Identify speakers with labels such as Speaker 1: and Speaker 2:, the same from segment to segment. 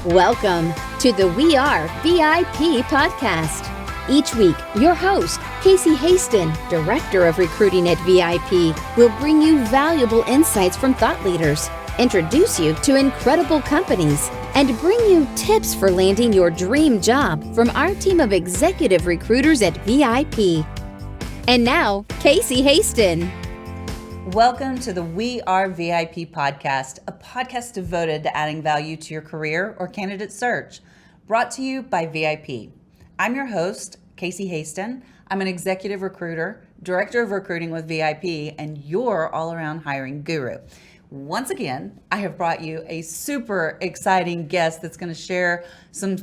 Speaker 1: Welcome to the We Are VIP podcast. Each week, your host, Casey Hasten, Director of Recruiting at VIP, will bring you valuable insights from thought leaders, introduce you to incredible companies, and bring you tips for landing your dream job from our team of executive recruiters at VIP. And now, Casey Hasten.
Speaker 2: Welcome to the We Are VIP podcast, a podcast devoted to adding value to your career or candidate search, brought to you by VIP. I'm your host, Casey Hasten. I'm an executive recruiter, director of recruiting with VIP, and your all-around hiring guru. Once again, I have brought you a super exciting guest that's going to share some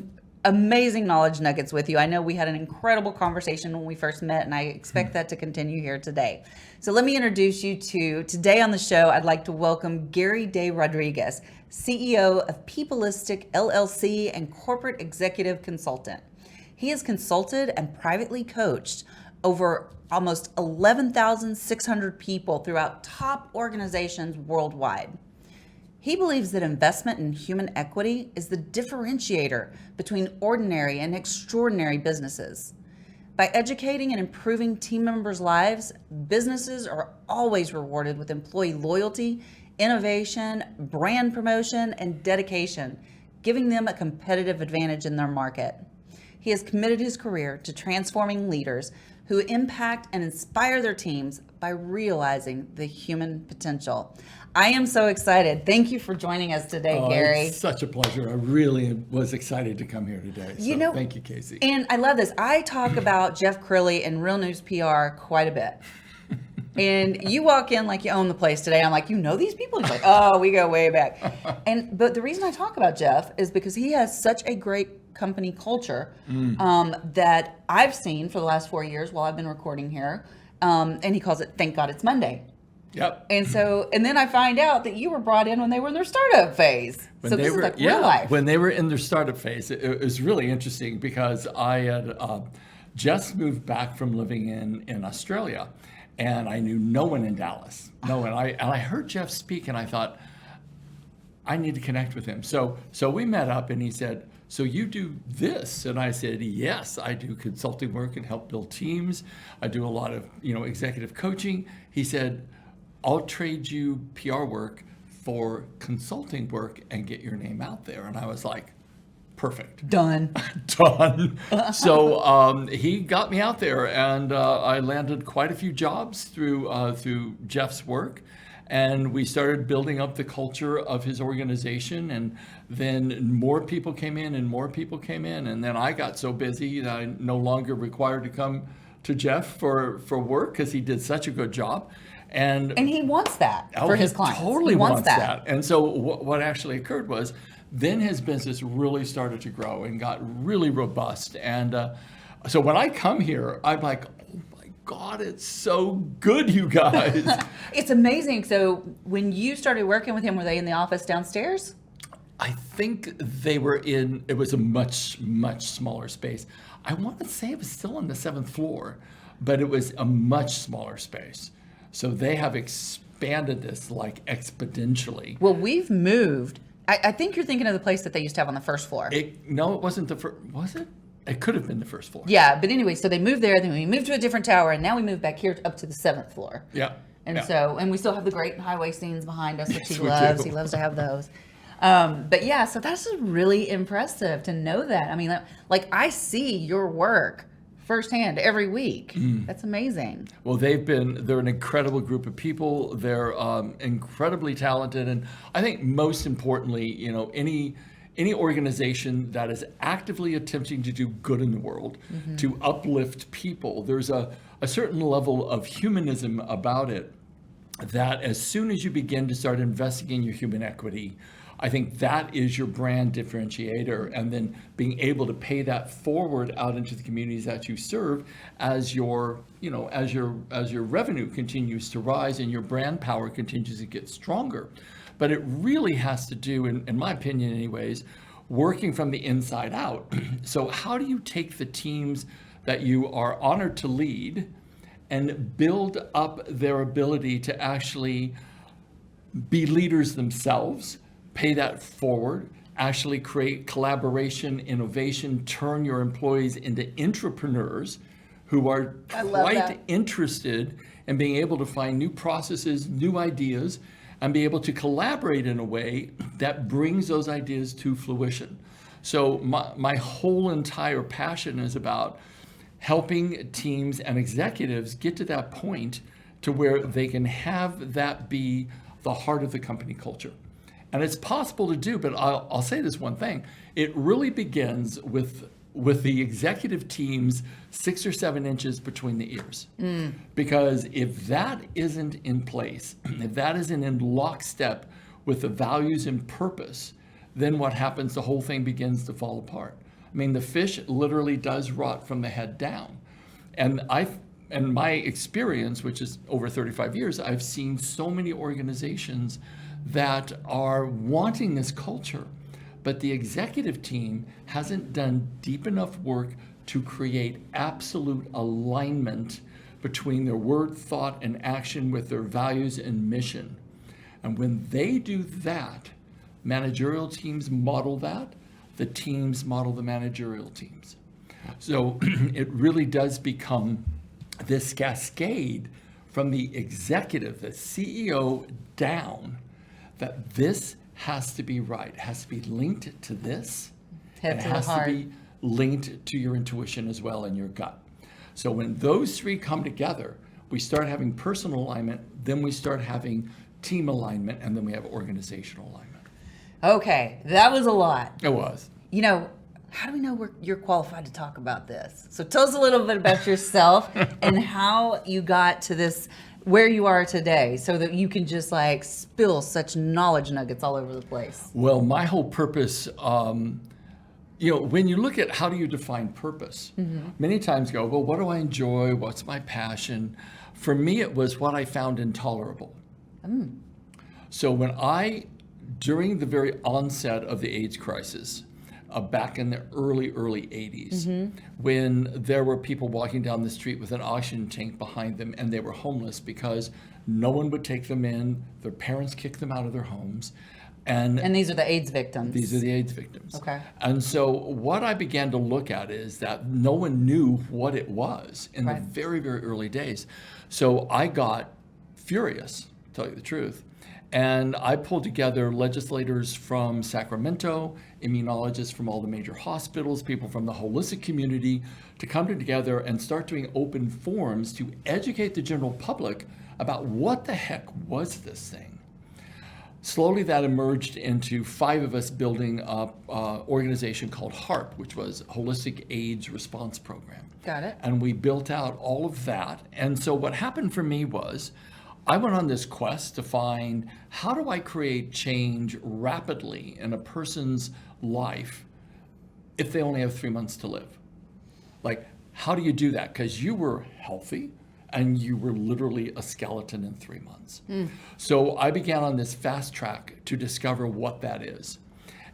Speaker 2: amazing knowledge nuggets with you. I know we had an incredible conversation when we first met, and I expect that to continue here today. So let me introduce you to, today on the show, I'd like to welcome Gary De Rodriguez, CEO of Peopleistic LLC and corporate executive consultant. He has consulted and privately coached over almost 11,600 people throughout top organizations worldwide. He believes that investment in human equity is the differentiator between ordinary and extraordinary businesses. By educating and improving team members' lives, businesses are always rewarded with employee loyalty, innovation, brand promotion, and dedication, giving them a competitive advantage in their market. He has committed his career to transforming leaders who impact and inspire their teams by realizing the human potential. I am so excited. Thank you for joining us today, Gary.
Speaker 3: It's such a pleasure. I really was excited to come here today. So thank you, Casey.
Speaker 2: And I love this. I talk about Jeff Crilly and Real News PR quite a bit. And you walk in like you own the place today. I'm like, you know these people? He's like, oh, we go way back. But the reason I talk about Jeff is because he has such a great company culture that I've seen for the last 4 years while I've been recording here. And he calls it Thank God It's Monday.
Speaker 3: Yep.
Speaker 2: And then I find out that you were brought in when they were in their startup phase. So this is like real life.
Speaker 3: When they were in their startup phase, it was really interesting because I had just moved back from living in Australia, and I knew no one in Dallas. No one. I heard Jeff speak, and I thought, I need to connect with him. So we met up, and he said, so you do this? And I said, yes, I do consulting work and help build teams. I do a lot of executive coaching. He said, I'll trade you PR work for consulting work and get your name out there. And I was like, perfect.
Speaker 2: Done.
Speaker 3: Done. So he got me out there, and I landed quite a few jobs through Jeff's work. And we started building up the culture of his organization, and then more people came in and more people came in. And then I got so busy that I no longer required to come to Jeff for work because he did such a good job. And
Speaker 2: he wants that for his clients.
Speaker 3: Totally wants that. And so what actually occurred was then his business really started to grow and got really robust. And so when I come here, I'm like, oh my God, it's so good, you guys.
Speaker 2: It's amazing. So when you started working with him, were they in the office downstairs?
Speaker 3: I think they were it was a much, much smaller space. I want to say it was still on the 7th floor, but it was a much smaller space. So they have expanded this like exponentially.
Speaker 2: Well, we've moved. I think you're thinking of the place that they used to have on the first floor.
Speaker 3: No, it wasn't the first. Was it? It could have been the first floor.
Speaker 2: Yeah, but anyway, so they moved there, then we moved to a different tower, and now we moved back here up to the 7th floor.
Speaker 3: Yeah.
Speaker 2: And we still have the great highway scenes behind us, which
Speaker 3: Yes,
Speaker 2: he
Speaker 3: we
Speaker 2: loves.
Speaker 3: do.
Speaker 2: He loves to have those. But yeah, so that's just really impressive to know that. I mean, like I see your work firsthand every week. That's amazing.
Speaker 3: Well, they're an incredible group of people. They're incredibly talented. And I think most importantly, any organization that is actively attempting to do good in the world, to uplift people, there's a certain level of humanism about it that as soon as you begin to start investing in your human equity, I think that is your brand differentiator, and then being able to pay that forward out into the communities that you serve as your revenue continues to rise and your brand power continues to get stronger. But it really has to do, in my opinion anyways, working from the inside out. So how do you take the teams that you are honored to lead and build up their ability to actually be leaders themselves, pay that forward, actually create collaboration, innovation, turn your employees into entrepreneurs who are quite interested in being able to find new processes, new ideas, and be able to collaborate in a way that brings those ideas to fruition. So my whole entire passion is about helping teams and executives get to that point to where they can have that be the heart of the company culture. And it's possible to do, but I'll say this one thing. It really begins with the executive team's 6 or 7 inches between the ears. Because if that isn't in place, if that isn't in lockstep with the values and purpose, then what happens? The whole thing begins to fall apart. I mean, the fish literally does rot from the head down. And in my experience, which is over 35 years, I've seen so many organizations that are wanting this culture, but the executive team hasn't done deep enough work to create absolute alignment between their word, thought, and action with their values and mission. And when they do that, managerial teams model that, the teams model the managerial teams. So it really does become this cascade from the executive, the CEO down, that this has to be right. It has to be linked to this.
Speaker 2: Head to the heart.
Speaker 3: It has to be linked to your intuition as well and your gut. So when those three come together, we start having personal alignment, then we start having team alignment, and then we have organizational alignment.
Speaker 2: Okay, that was a lot.
Speaker 3: It was.
Speaker 2: You know, how do we know you're qualified to talk about this? So tell us a little bit about yourself and how you got to this, where you are today, so that you can just like spill such knowledge nuggets all over the place.
Speaker 3: Well, my whole purpose, when you look at how do you define purpose, many times go, well, what do I enjoy? What's my passion? For me, it was what I found intolerable. So when during the very onset of the AIDS crisis, back in the early 80s, when there were people walking down the street with an oxygen tank behind them and they were homeless because no one would take them in, their parents kicked them out of their homes. And
Speaker 2: these are the AIDS victims.
Speaker 3: These are the AIDS victims.
Speaker 2: Okay.
Speaker 3: And so what I began to look at is that no one knew what it was in the very, very early days. So I got furious, to tell you the truth. And I pulled together legislators from Sacramento, immunologists from all the major hospitals, people from the holistic community to come together and start doing open forums to educate the general public about what the heck was this thing. Slowly that emerged into 5 of us building an organization called HARP, which was Holistic AIDS Response Program.
Speaker 2: Got it.
Speaker 3: And we built out all of that. And so what happened for me was I went on this quest to find, how do I create change rapidly in a person's life if they only have 3 months to live? Like, how do you do that? Because you were healthy and you were literally a skeleton in 3 months. So I began on this fast track to discover what that is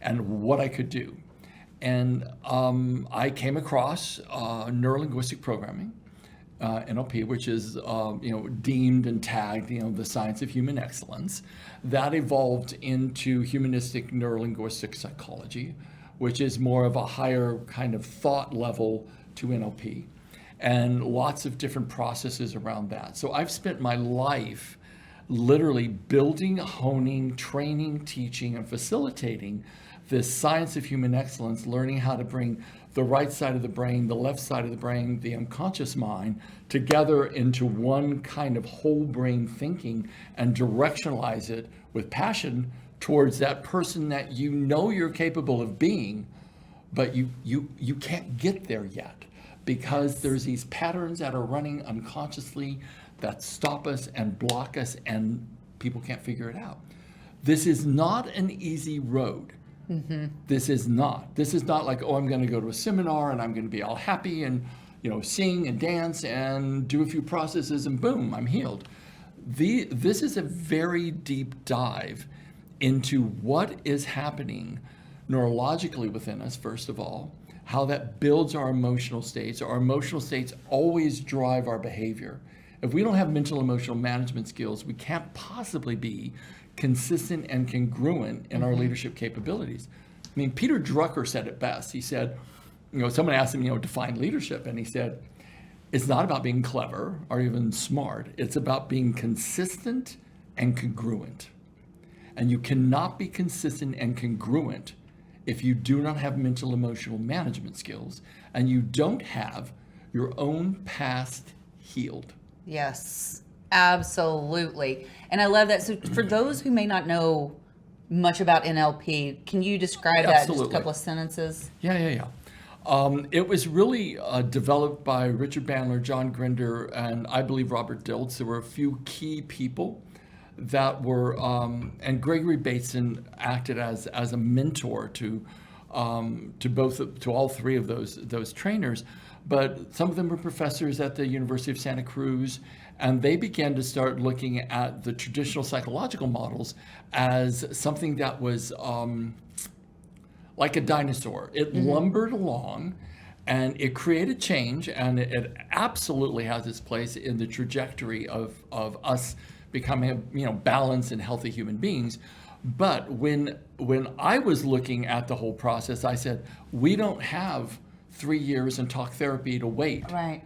Speaker 3: and what I could do. And I came across neurolinguistic programming, NLP, which is deemed and tagged, the science of human excellence. That evolved into humanistic neurolinguistic psychology, which is more of a higher kind of thought level to NLP, and lots of different processes around that. So I've spent my life literally building, honing, training, teaching, and facilitating this science of human excellence, learning how to bring the right side of the brain, the left side of the brain, the unconscious mind together into one kind of whole brain thinking and directionalize it with passion towards that person that you know you're capable of being, but you can't get there yet because there's these patterns that are running unconsciously that stop us and block us and people can't figure it out. This is not an easy road. This is not like, oh, I'm going to go to a seminar and I'm going to be all happy and sing and dance and do a few processes and boom, I'm healed. This is a very deep dive into what is happening neurologically within us, first of all, how that builds our emotional states. Our emotional states always drive our behavior. If we don't have mental emotional management skills, we can't possibly be consistent and congruent in our leadership capabilities. I mean, Peter Drucker said it best. He said, someone asked him, define leadership, and he said, it's not about being clever or even smart. It's about being consistent and congruent. And you cannot be consistent and congruent if you do not have mental emotional management skills and you don't have your own past healed.
Speaker 2: Yes, absolutely. And I love that. So for those who may not know much about NLP, can you describe that in just a couple of sentences?
Speaker 3: Yeah. It was really developed by Richard Bandler, John Grinder, and I believe Robert Dilts. There were a few key people that were, and Gregory Bateson acted as a mentor to all three of those trainers. But some of them were professors at the University of Santa Cruz, and they began to start looking at the traditional psychological models as something that was like a dinosaur. It lumbered along, and it created change, and it absolutely has its place in the trajectory of us becoming balanced and healthy human beings. But when I was looking at the whole process, I said, we don't have 3 years in talk therapy to wait.
Speaker 2: Right.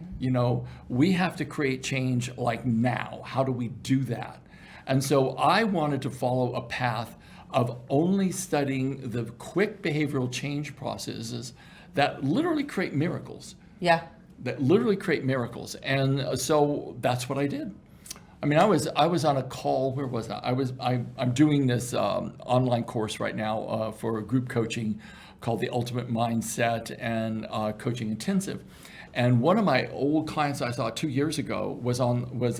Speaker 3: We have to create change like now. How do we do that? And so I wanted to follow a path of only studying the quick behavioral change processes that literally create miracles.
Speaker 2: Yeah.
Speaker 3: That literally create miracles. And so that's what I did. I mean, I was on a call. Where was I? I'm doing this online course right now for group coaching called the Ultimate Mindset and Coaching Intensive. And one of my old clients I saw 2 years ago was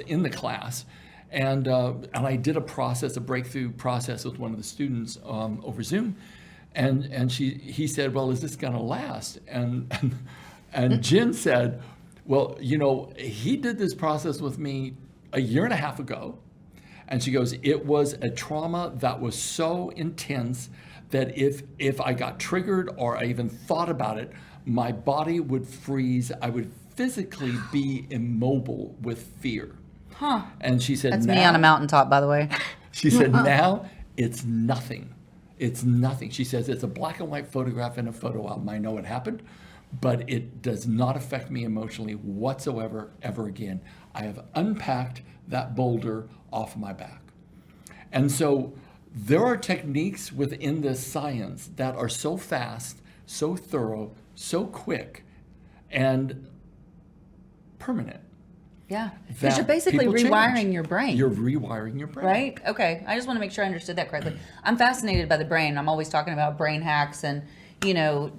Speaker 3: in the class, and I did a breakthrough process with one of the students over Zoom, and he said, "Well, is this going to last?" And Jen said, "Well, he did this process with me a year and a half ago," and she goes, "It was a trauma that was so intense that if I got triggered or I even thought about it, my body would freeze. I would physically be immobile with fear."
Speaker 2: Huh.
Speaker 3: And she said,
Speaker 2: "That's me on a mountaintop, by the way."
Speaker 3: She said, "Now it's nothing. It's nothing." She says, "It's a black and white photograph in a photo album. I know it happened, but it does not affect me emotionally whatsoever ever again. I have unpacked that boulder off my back." And so there are techniques within this science that are so fast, so thorough, so quick, and permanent.
Speaker 2: Yeah, because you're basically rewiring your brain.
Speaker 3: You're rewiring your brain.
Speaker 2: Right? Okay, I just want to make sure I understood that correctly. I'm fascinated by the brain. I'm always talking about brain hacks and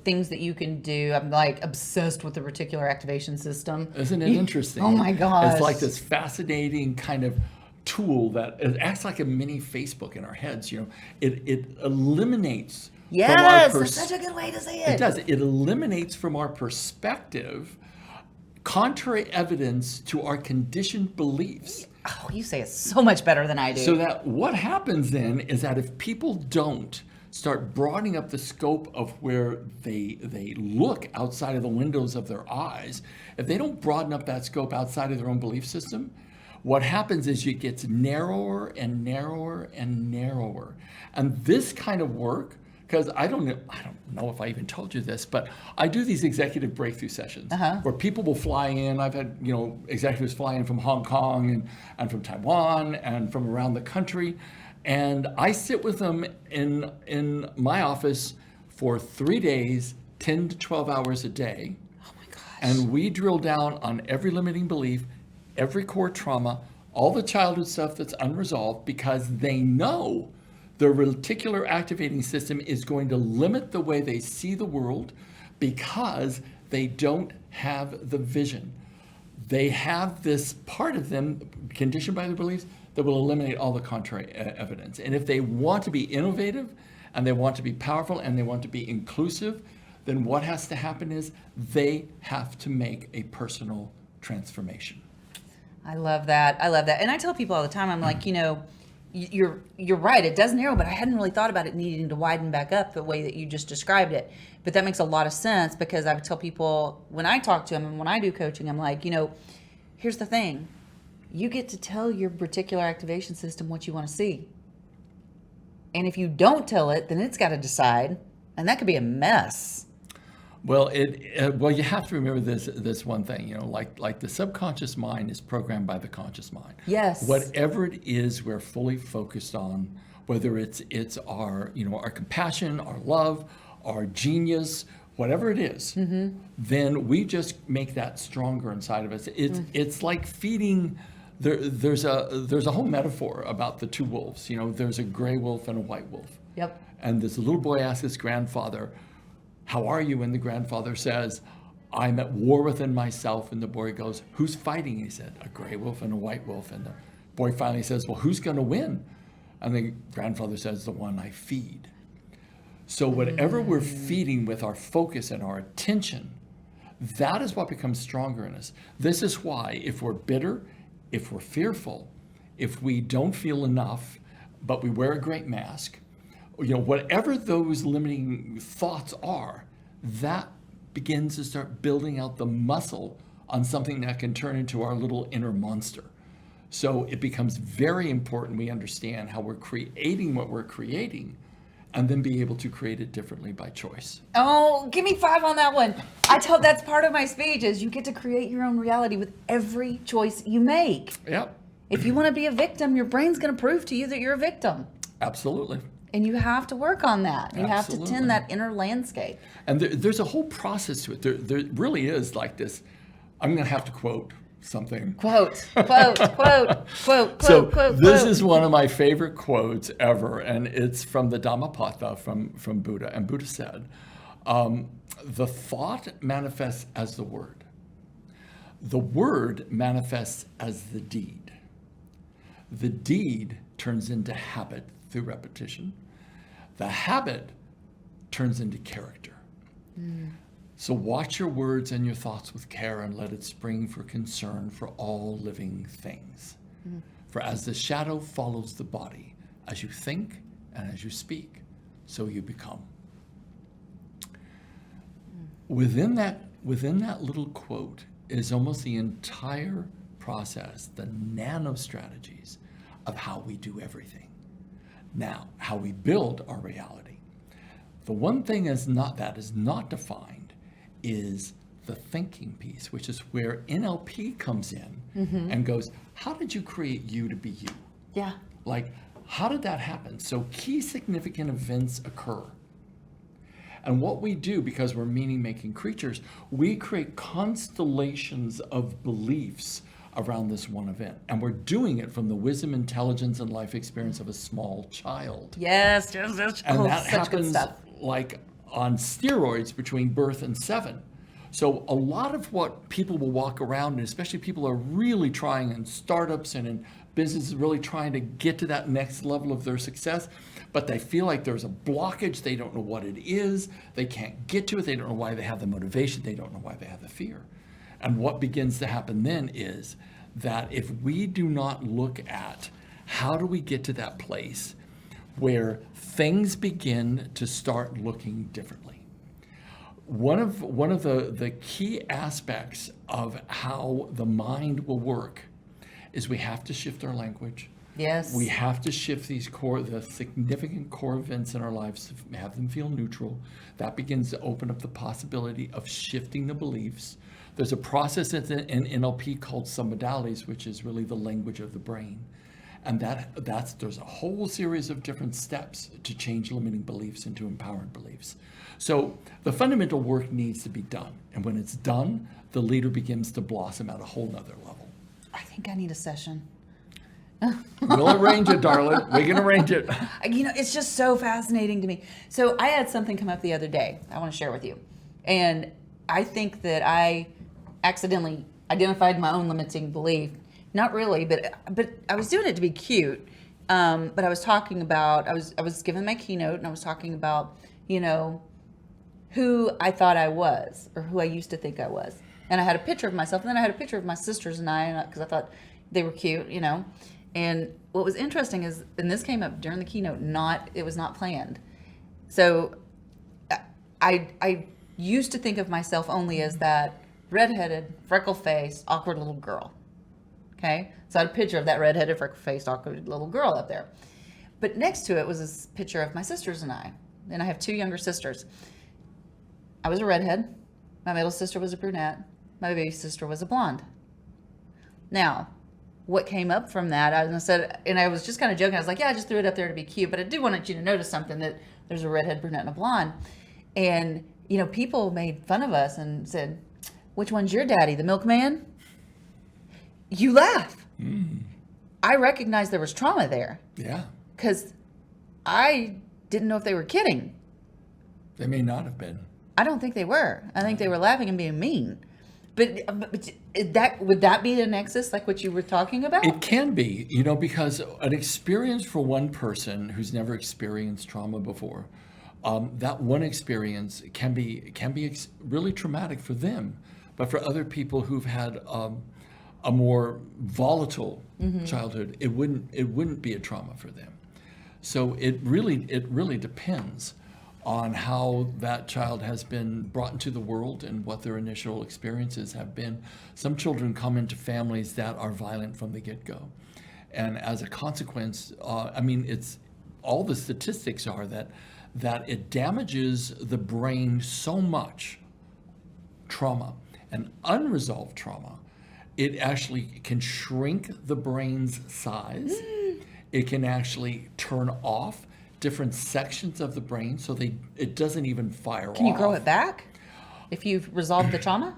Speaker 2: things that you can do. I'm like obsessed with the reticular activation system.
Speaker 3: Isn't it interesting?
Speaker 2: Oh my gosh.
Speaker 3: It's like this fascinating kind of tool that it acts like a mini Facebook in our heads. It eliminates.
Speaker 2: Yes, that's such a good way to say it.
Speaker 3: It does. It eliminates from our perspective contrary evidence to our conditioned beliefs.
Speaker 2: Oh, you say it so much better than I do.
Speaker 3: So that what happens then is that if people don't start broadening up the scope of where they look outside of the windows of their eyes, if they don't broaden up that scope outside of their own belief system, what happens is it gets narrower and narrower and narrower. And this kind of work, because I don't know if I even told you this, but I do these executive breakthrough sessions where people will fly in. I've had executives fly in from Hong Kong and from Taiwan and from around the country, and I sit with them in my office for 3 days, 10 to 12 hours a day.
Speaker 2: Oh my gosh!
Speaker 3: And we drill down on every limiting belief, every core trauma, all the childhood stuff that's unresolved, because they know the reticular activating system is going to limit the way they see the world because they don't have the vision. They have this part of them conditioned by their beliefs that will eliminate all the contrary evidence. And if they want to be innovative and they want to be powerful and they want to be inclusive, then what has to happen is they have to make a personal transformation.
Speaker 2: I love that. And I tell people all the time, I'm like, you're right. It does narrow, but I hadn't really thought about it needing to widen back up the way that you just described it. But that makes a lot of sense, because I would tell people when I talk to them and when I do coaching, I'm like, here's the thing. You get to tell your reticular activation system what you want to see. And if you don't tell it, then it's got to decide, and that could be a mess.
Speaker 3: Well, you have to remember this one thing, like the subconscious mind is programmed by the conscious mind.
Speaker 2: Yes.
Speaker 3: Whatever it is we're fully focused on, whether it's our our compassion, our love, our genius, whatever it is, then we just make that stronger inside of us. It's like feeding. There's a whole metaphor about the two wolves. There's a gray wolf and a white wolf.
Speaker 2: Yep.
Speaker 3: And this little boy asks his grandfather, "How are you?" And the grandfather says, "I'm at war within myself." And the boy goes, "Who's fighting?" He said, "A gray wolf and a white wolf." And the boy finally says, "Well, who's going to win?" And the grandfather says, "The one I feed." So whatever we're feeding with our focus and our attention, that is what becomes stronger in us. This is why if we're bitter, if we're fearful, if we don't feel enough, but we wear a great mask, whatever those limiting thoughts are, that begins to start building out the muscle on something that can turn into our little inner monster. So it becomes very important we understand how we're creating what we're creating, and then be able to create it differently by choice.
Speaker 2: Oh, give me 5 on that one. That's part of my speech is you get to create your own reality with every choice you make.
Speaker 3: Yep.
Speaker 2: If you want to be a victim, your brain's going to prove to you that you're a victim.
Speaker 3: Absolutely.
Speaker 2: And you have to work on that. You have to tend that inner landscape.
Speaker 3: And there's a whole process to it. There really is like this. I'm going to have to quote something.
Speaker 2: Quote.
Speaker 3: This is one of my favorite quotes ever, and it's from the Dhammapada from Buddha. And Buddha said, the thought manifests as the word manifests as the deed turns into habit through repetition, the habit turns into character. So watch your words and your thoughts with care, and let it spring for concern for all living things. For as the shadow follows the body, as you think and as you speak, so you become. Within that little quote is almost the entire process, the nano strategies of how we do everything. Now, how we build our reality. The one thing that is not defined is the thinking piece, which is where NLP comes in and goes, how did you create you to be you?
Speaker 2: Yeah.
Speaker 3: Like, how did that happen? So key significant events occur. And what we do, because we're meaning-making creatures, we create constellations of beliefs around this one event. And we're doing it from the wisdom, intelligence, and life experience of a small child.
Speaker 2: Yes.
Speaker 3: And that happens like on steroids between birth and 7. So a lot of what people will walk around, and especially people are really trying in startups and in businesses, really trying to get to that next level of their success, but they feel like there's a blockage. They don't know what it is. They can't get to it. They don't know why they have the motivation. They don't know why they have the fear. And what begins to happen then is that if we do not look at how do we get to that place where things begin to start looking differently. One of the key aspects of how the mind will work is we have to shift our language.
Speaker 2: Yes.
Speaker 3: We have to shift the significant core events in our lives to have them feel neutral. That begins to open up the possibility of shifting the beliefs. There's a process in NLP called submodalities, which is really the language of the brain. And there's a whole series of different steps to change limiting beliefs into empowered beliefs. So the fundamental work needs to be done. And when it's done, the leader begins to blossom at a whole nother level.
Speaker 2: I think I need a session.
Speaker 3: We'll arrange it, darling. We can arrange it.
Speaker 2: It's just so fascinating to me. So I had something come up the other day I want to share with you. And I think that I accidentally identified my own limiting belief. Not really, but I was doing it to be cute. But I was talking about, I was giving my keynote, and I was talking about, who I thought I was, or who I used to think I was. And I had a picture of myself, and then I had a picture of my sisters and I, because I thought they were cute, And what was interesting is, and this came up during the keynote, it was not planned. So I used to think of myself only as that redheaded, freckle-faced, awkward little girl. Okay? So I had a picture of that redheaded, freckle-faced, awkward little girl up there. But next to it was this picture of my sisters and I have 2 younger sisters. I was a redhead. My middle sister was a brunette. My baby sister was a blonde. Now, what came up from that, I said, and I was just kind of joking. I was like, yeah, I just threw it up there to be cute. But I do want you to notice something, that there's a redhead, brunette, and a blonde. And, people made fun of us and said, which one's your daddy, the milkman? You laugh. I recognized there was trauma there.
Speaker 3: Yeah.
Speaker 2: Because I didn't know if they were kidding.
Speaker 3: They may not have been.
Speaker 2: I don't think they were. I think they were laughing and being mean. But would that be the nexus, like what you were talking about?
Speaker 3: It can be, because an experience for one person who's never experienced trauma before, that one experience can be really traumatic for them. But for other people who've had a more volatile childhood, it wouldn't be a trauma for them. So it really depends on how that child has been brought into the world and what their initial experiences have been. Some children come into families that are violent from the get-go. And as a consequence, it's all the statistics are that it damages the brain so much, trauma, and unresolved trauma. It actually can shrink the brain's size. It can actually turn off different sections of the brain so it doesn't even fire off.
Speaker 2: Can you grow it back if you've resolved the trauma?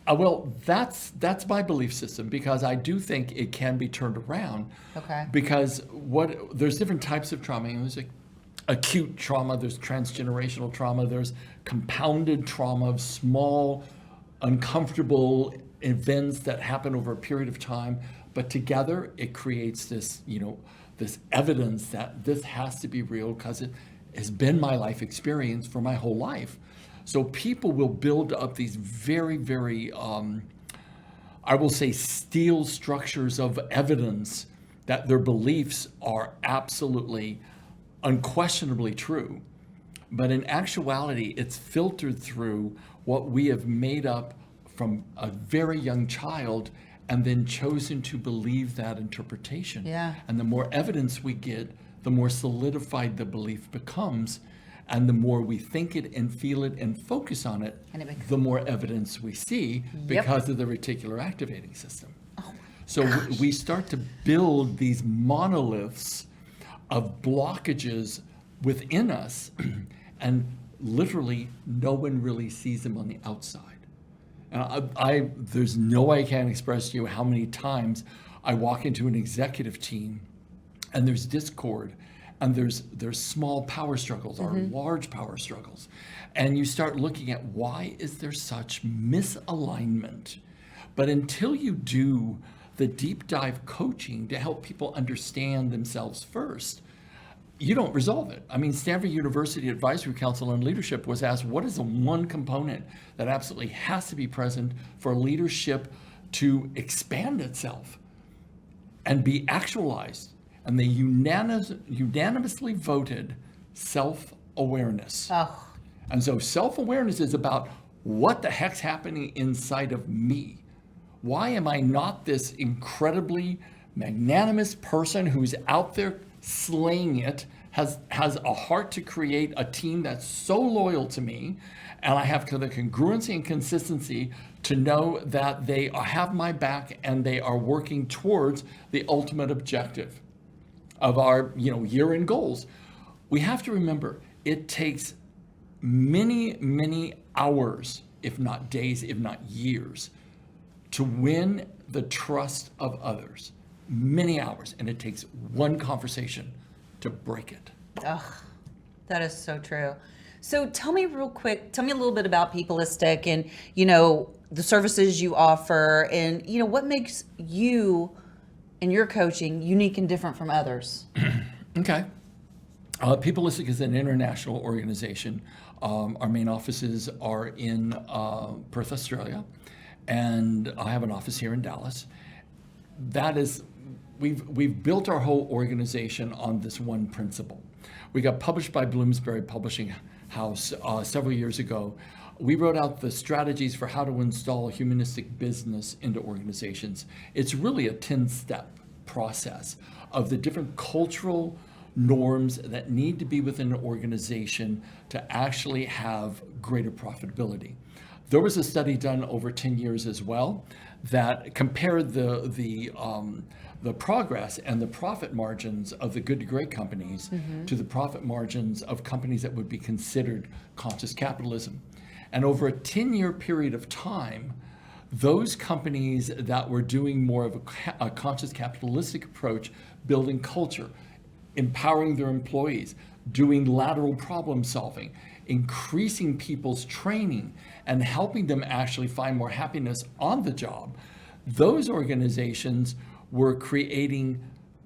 Speaker 3: Well, that's my belief system, because I do think it can be turned around.
Speaker 2: Okay.
Speaker 3: Because there's different types of trauma. There's acute trauma, there's transgenerational trauma, there's compounded trauma of small, uncomfortable events that happen over a period of time, but together it creates this, this evidence that this has to be real because it has been my life experience for my whole life. So people will build up these very, very, I will say, steel structures of evidence that their beliefs are absolutely, unquestionably true. But in actuality, it's filtered through what we have made up from a very young child and then chosen to believe that interpretation.
Speaker 2: Yeah.
Speaker 3: And the more evidence we get, the more solidified the belief becomes. And the more we think it and feel it and focus on it, the more evidence we see because of the reticular activating system. So we start to build these monoliths of blockages within us, and literally no one really sees them on the outside. And there's no way I can express to you how many times I walk into an executive team and there's discord, and there's small power struggles or large power struggles. And you start looking at, why is there such misalignment? But until you do the deep dive coaching to help people understand themselves first, you don't resolve it. I mean, Stanford University Advisory Council on Leadership was asked, what is the one component that absolutely has to be present for leadership to expand itself and be actualized? And they unanimously voted self-awareness.
Speaker 2: Oh.
Speaker 3: And so self-awareness is about, what the heck's happening inside of me? Why am I not this incredibly magnanimous person who's out there slaying it, has a heart to create a team that's so loyal to me, and I have the congruency and consistency to know that they have my back and they are working towards the ultimate objective of our year-end goals. We have to remember, it takes many, many hours, if not days, if not years, to win the trust of others. Many hours, and it takes one conversation to break it.
Speaker 2: Ugh, that is so true. So tell me a little bit about Peopleistic and, the services you offer, and, what makes you and your coaching unique and different from others?
Speaker 3: Okay. Peopleistic is an international organization. Our main offices are in Perth, Australia, and I have an office here in Dallas. That is, we've built our whole organization on this one principle. We got published by Bloomsbury Publishing House several years ago. We wrote out the strategies for how to install humanistic business into organizations. It's really a 10-step process of the different cultural norms that need to be within an organization to actually have greater profitability. There was a study done over 10 years as well that compared the progress and the profit margins of the good to great companies to the profit margins of companies that would be considered conscious capitalism. And over a 10-year period of time, those companies that were doing more of a conscious capitalistic approach, building culture, empowering their employees, doing lateral problem solving, increasing people's training, and helping them actually find more happiness on the job, those organizations were creating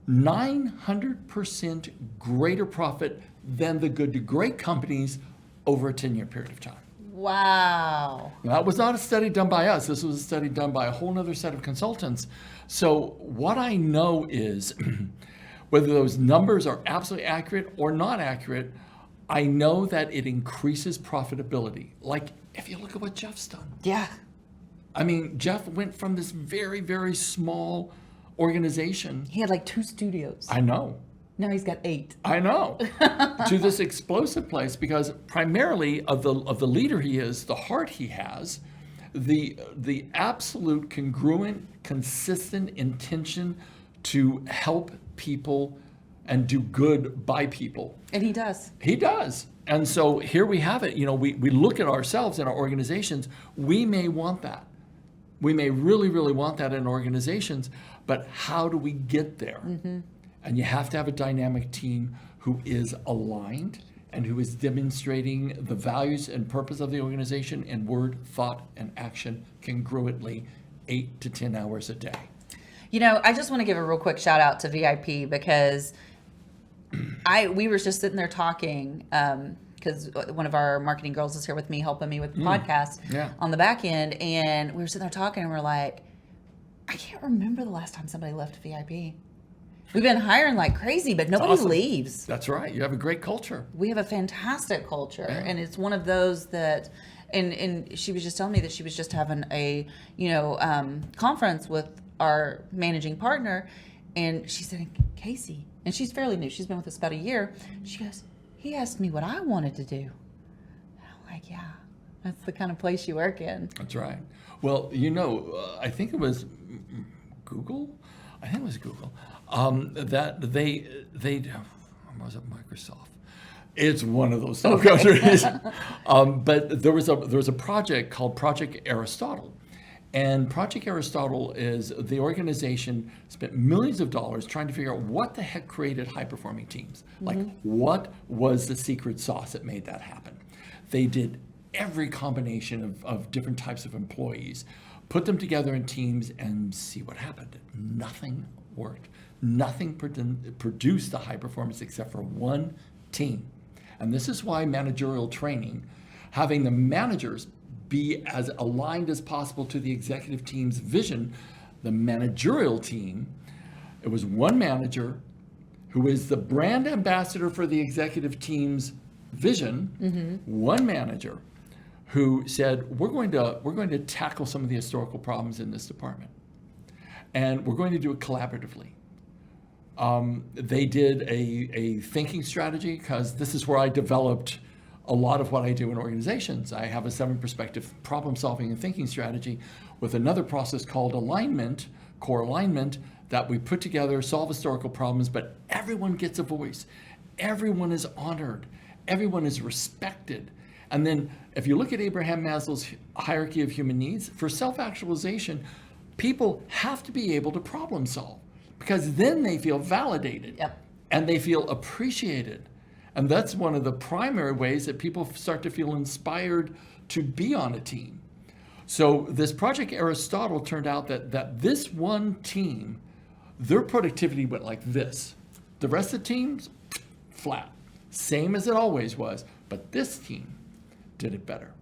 Speaker 3: 900% greater profit than the good to great companies over a 10-year period of time.
Speaker 2: Wow.
Speaker 3: That was not a study done by us. This was a study done by a whole other set of consultants. So what I know is whether those numbers are absolutely accurate or not accurate, I know that it increases profitability. Like if you look at what Jeff's done.
Speaker 2: Yeah.
Speaker 3: I mean, Jeff went from this very, very small organization.
Speaker 2: He had like 2 studios.
Speaker 3: I know.
Speaker 2: Now he's got 8.
Speaker 3: I know. To this explosive place, because primarily of the leader he is, the heart he has, the absolute congruent, consistent intention to help people and do good by people.
Speaker 2: And he does.
Speaker 3: He does. And so here we have it. You know, we look at ourselves in our organizations. We may want that. We may really, really want that in organizations, but how do we get there? And you have to have a dynamic team who is aligned and who is demonstrating the values and purpose of the organization in word, thought, and action congruently 8 to 10 hours a day.
Speaker 2: You know, I just want to give a real quick shout out to VIP because we were just sitting there talking because one of our marketing girls is here with me, helping me with the podcast on the back end. And we were sitting there talking and we're like, I can't remember the last time somebody left VIP. We've been hiring like crazy, but nobody leaves.
Speaker 3: That's right. You have a great culture.
Speaker 2: We have a fantastic culture. And it's one of those that, and she was just telling me that she was just having a, conference with our managing partner. And she said, Casey, and she's fairly new. She's been with us about a year. She goes, he asked me what I wanted to do. And I'm like, yeah, that's the kind of place you work in.
Speaker 3: That's right. Well, I think it was Google. That they was it Microsoft? It's one of those top companies. But there was a project called Project Aristotle, and Project Aristotle is the organization spent millions of dollars trying to figure out what the heck created high-performing teams. Like what was the secret sauce that made that happen? They did every combination of different types of employees, put them together in teams, and see what happened. Nothing worked. Nothing produced the high performance except for one team. And this is why managerial training, having the managers be as aligned as possible to the executive team's vision, the managerial team, it was one manager who is the brand ambassador for the executive team's vision, one manager who said, we're going to tackle some of the historical problems in this department. And we're going to do it collaboratively. They did a thinking strategy, because this is where I developed a lot of what I do in organizations. I have a 7-perspective problem solving and thinking strategy with another process called alignment, core alignment, that we put together, solve historical problems, but everyone gets a voice. Everyone is honored. Everyone is respected. And then if you look at Abraham Maslow's hierarchy of human needs, for self-actualization, people have to be able to problem solve, because then they feel validated and they feel appreciated. And that's one of the primary ways that people start to feel inspired to be on a team. So this Project Aristotle turned out that this one team, their productivity went like this. The rest of the teams, flat, same as it always was, but this team did it better.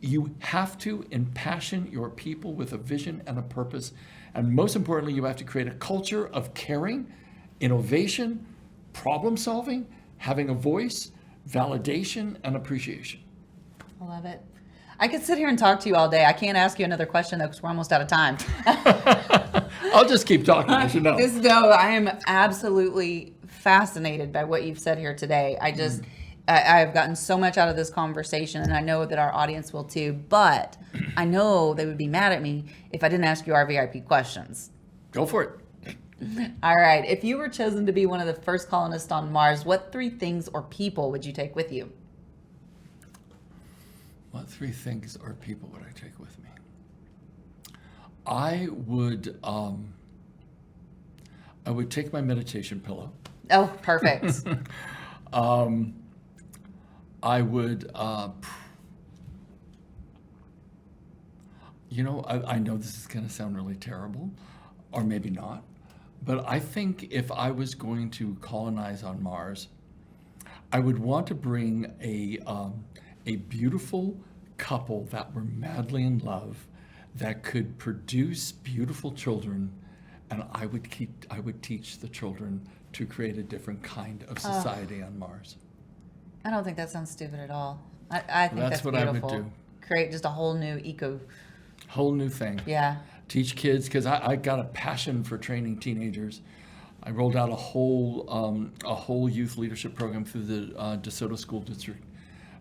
Speaker 3: You have to impassion your people with a vision and a purpose. And most importantly, you have to create a culture of caring, innovation, problem solving, having a voice, validation, and appreciation.
Speaker 2: I love it. I could sit here and talk to you all day. I can't ask you another question though, because we're almost out of time.
Speaker 3: I'll just keep talking, as you know.
Speaker 2: I am absolutely fascinated by what you've said here today. I've gotten so much out of this conversation, and I know that our audience will too, but I know they would be mad at me if I didn't ask you our VIP questions.
Speaker 3: Go for it.
Speaker 2: All right. If you were chosen to be one of the first colonists on Mars, what 3 things or people would you take with you?
Speaker 3: What 3 things or people would I take with me? I would take my meditation pillow.
Speaker 2: Oh, perfect.
Speaker 3: I would, I know this is going to sound really terrible, or maybe not, but I think if I was going to colonize on Mars, I would want to bring a beautiful couple that were madly in love, that could produce beautiful children, and I would teach the children to create a different kind of society on Mars.
Speaker 2: I don't think that sounds stupid at all. I think that's
Speaker 3: what
Speaker 2: beautiful.
Speaker 3: I would do.
Speaker 2: Create just a whole new
Speaker 3: Whole new thing.
Speaker 2: Yeah.
Speaker 3: Teach kids, because I got a passion for training teenagers. I rolled out a whole youth leadership program through the DeSoto School District,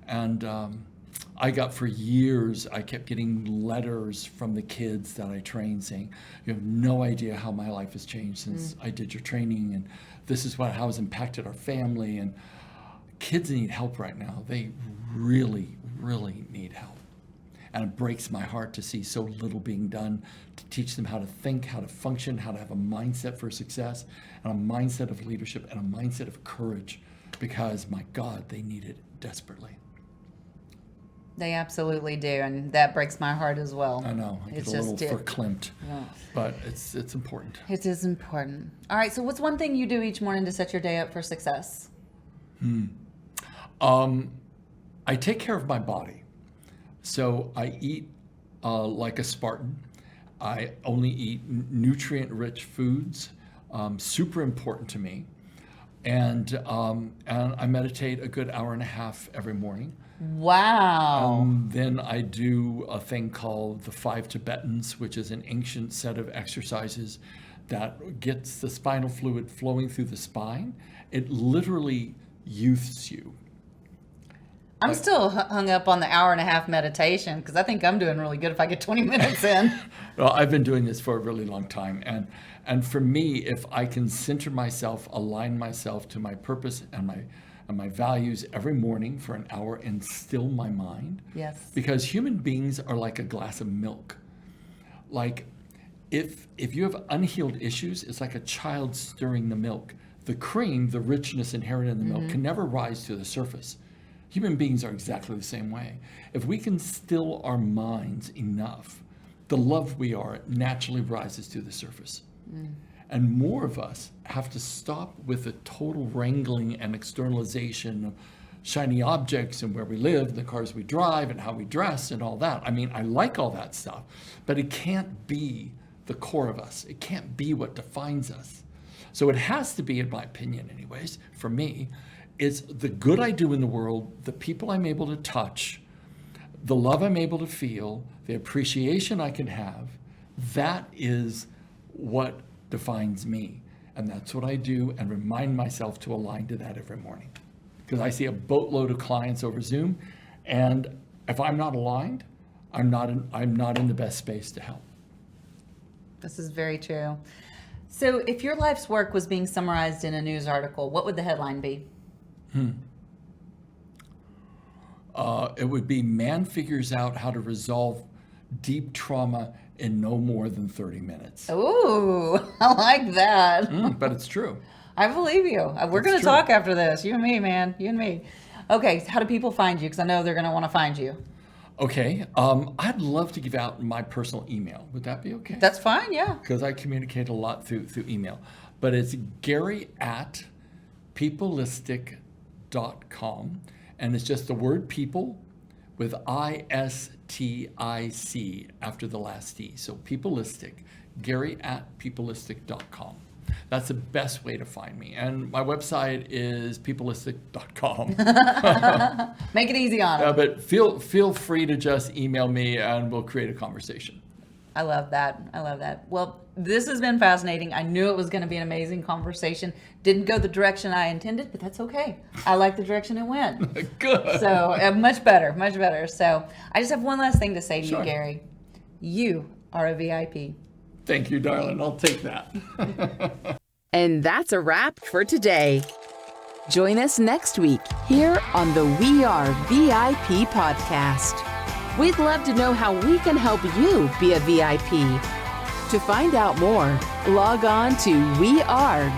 Speaker 3: and for years, I kept getting letters from the kids that I trained saying, "You have no idea how my life has changed since I did your training, and this is how it's impacted our family." And kids need help right now. They really, really need help. And it breaks my heart to see so little being done to teach them how to think, how to function, how to have a mindset for success, and a mindset of leadership, and a mindset of courage, because, my God, they need it desperately.
Speaker 2: They absolutely do, and that breaks my heart as well.
Speaker 3: I know. I get a little verklempt, but it's important.
Speaker 2: It is important. All right, so what's one thing you do each morning to set your day up for success?
Speaker 3: I take care of my body. So I eat like a Spartan. I only eat nutrient-rich foods, super important to me. And I meditate a good hour and a half every morning.
Speaker 2: Wow.
Speaker 3: Then I do a thing called the 5 Tibetans, which is an ancient set of exercises that gets the spinal fluid flowing through the spine. It literally youths you.
Speaker 2: I'm still hung up on the hour and a half meditation, because I think I'm doing really good if I get 20 minutes in.
Speaker 3: Well, I've been doing this for a really long time. And for me, if I can center myself, align myself to my purpose and my values every morning for an hour and still my mind.
Speaker 2: Yes.
Speaker 3: Because human beings are like a glass of milk. Like if you have unhealed issues, it's like a child stirring the milk. The cream, the richness inherent in the milk, can never rise to the surface. Human beings are exactly the same way. If we can still our minds enough, the love we are naturally rises to the surface. And more of us have to stop with the total wrangling and externalization of shiny objects and where we live, the cars we drive, and how we dress and all that. I mean, I like all that stuff, but it can't be the core of us. It can't be what defines us. So it has to be, in my opinion anyways, for me, is the good I do in the world, the people I'm able to touch, the love I'm able to feel, the appreciation I can have. That is what defines me. And that's what I do, and remind myself to align to that every morning. Because I see a boatload of clients over Zoom, and if I'm not aligned, I'm not in the best space to help.
Speaker 2: This is very true. So if your life's work was being summarized in a news article, what would the headline be?
Speaker 3: It would be, man figures out how to resolve deep trauma in no more than 30 minutes.
Speaker 2: Ooh, I like that.
Speaker 3: But it's true.
Speaker 2: I believe you. We're going to talk after this. You and me, man. You and me. Okay, how do people find you? Because I know they're going to want to find you.
Speaker 3: Okay. I'd love to give out my personal email. Would that be okay?
Speaker 2: That's fine, yeah.
Speaker 3: Because I communicate a lot through email. But it's Gary@Peopleistic.com. And it's just the word people with ISTIC after the last E. So Peopleistic, Gary@Peopleistic.com. That's the best way to find me. And my website is peopleistic.com.
Speaker 2: Make it easy on them.
Speaker 3: But feel free to just email me and we'll create a conversation.
Speaker 2: I love that. I love that. Well, this has been fascinating. I knew it was going to be an amazing conversation. Didn't go the direction I intended, but that's okay. I like the direction it went.
Speaker 3: Good.
Speaker 2: So much better, much better. So I just have one last thing to say to
Speaker 3: Sure.
Speaker 2: you, Gary. You are a VIP.
Speaker 3: Thank you, darling. I'll take that.
Speaker 1: And that's a wrap for today. Join us next week here on the We Are VIP podcast. We'd love to know how we can help you be a VIP. To find out more, log on to wearevip.com.